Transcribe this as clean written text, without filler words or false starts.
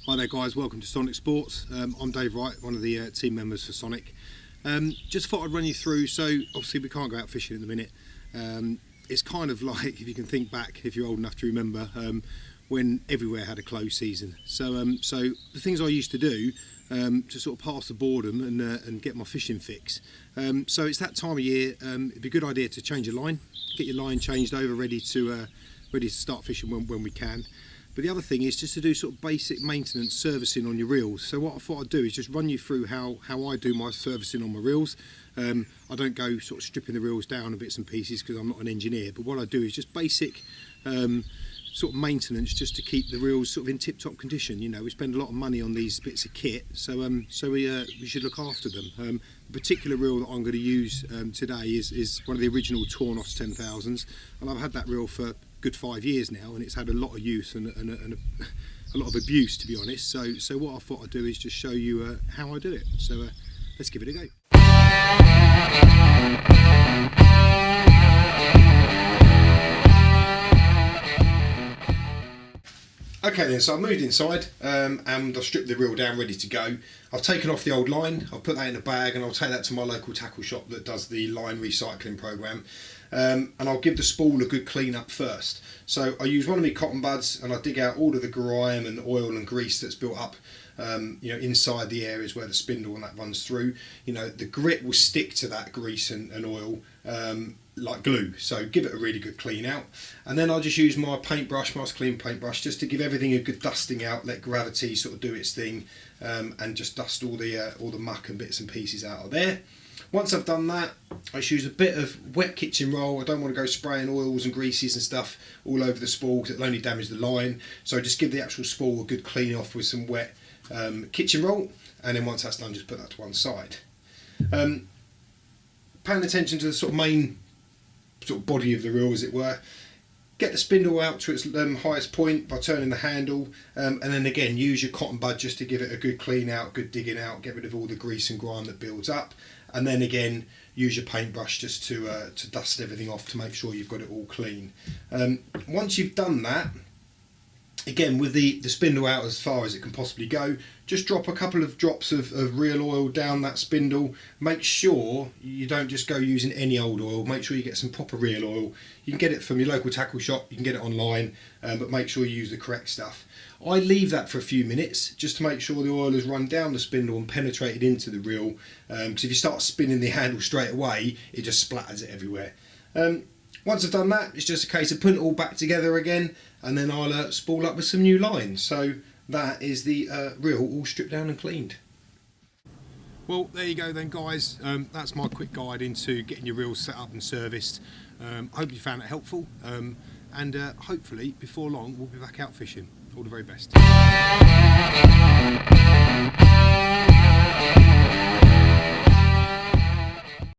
Hi there guys, welcome to Sonic Sports. I'm Dave Wright, one of the team members for Sonik. Just thought I'd run you through, so obviously we can't go out fishing at the minute. It's kind of like, if you can think back, if you're old enough to remember, when everywhere had a closed season. So the things I used to do to sort of pass the boredom and get my fishing fix. So it's that time of year, it'd be a good idea to change your line, get your line changed over, ready to start fishing when we can. But the other thing is just to do sort of basic maintenance servicing on your reels. So what I thought I'd do is just run you through how I do my servicing on my reels. I don't go sort of stripping the reels down to bits and pieces because I'm not an engineer, but what I do is just basic sort of maintenance just to keep the reels sort of in tip-top condition. You know, we spend a lot of money on these bits of kit, so we should look after them. The particular reel that I'm going to use today is one of the original Tornos 10,000s, and I've had that reel for good 5 years now, and it's had a lot of use and a lot of abuse, to be honest. So what I thought I'd do is just show you how I do it. So let's give it a go. Okay then, so I've moved inside and I've stripped the reel down, ready to go. I've taken off the old line, I'll put that in a bag and I'll take that to my local tackle shop that does the line recycling program. And I'll give the spool a good clean up first. So I use one of my cotton buds and I dig out all of the grime and oil and grease that's built up inside the areas where the spindle and that runs through. You know, the grit will stick to that grease and oil like glue, so give it a really good clean out. And then I'll just use my paintbrush, my clean paintbrush, just to give everything a good dusting out, let gravity sort of do its thing, and just dust all the muck and bits and pieces out of there. Once I've done that, I just use a bit of wet kitchen roll. I don't want to go spraying oils and greases and stuff all over the spool because it'll only damage the line. So just give the actual spool a good clean off with some wet kitchen roll, and then once that's done, just put that to one side. Paying attention to the sort of main sort of body of the reel, as it were. Get the spindle out to its highest point by turning the handle, and then again use your cotton bud just to give it a good clean out, good digging out, get rid of all the grease and grime that builds up, and then again use your paintbrush just to dust everything off to make sure you've got it all clean. Once you've done that, again with the spindle out as far as it can possibly go, just drop a couple of drops of real oil down that spindle. Make sure you don't just go using any old oil, make sure you get some proper real oil. You can get it from your local tackle shop, you can get it online, but make sure you use the correct stuff. I leave that for a few minutes just to make sure the oil has run down the spindle and penetrated into the reel, because if you start spinning the handle straight away, it just splatters it everywhere. Once I've done that, it's just a case of putting it all back together again, and then I'll spool up with some new lines. So that is the reel all stripped down and cleaned. Well, there you go then guys, that's my quick guide into getting your reels set up and serviced. I hope you found it helpful, and hopefully before long we'll be back out fishing. All the very best.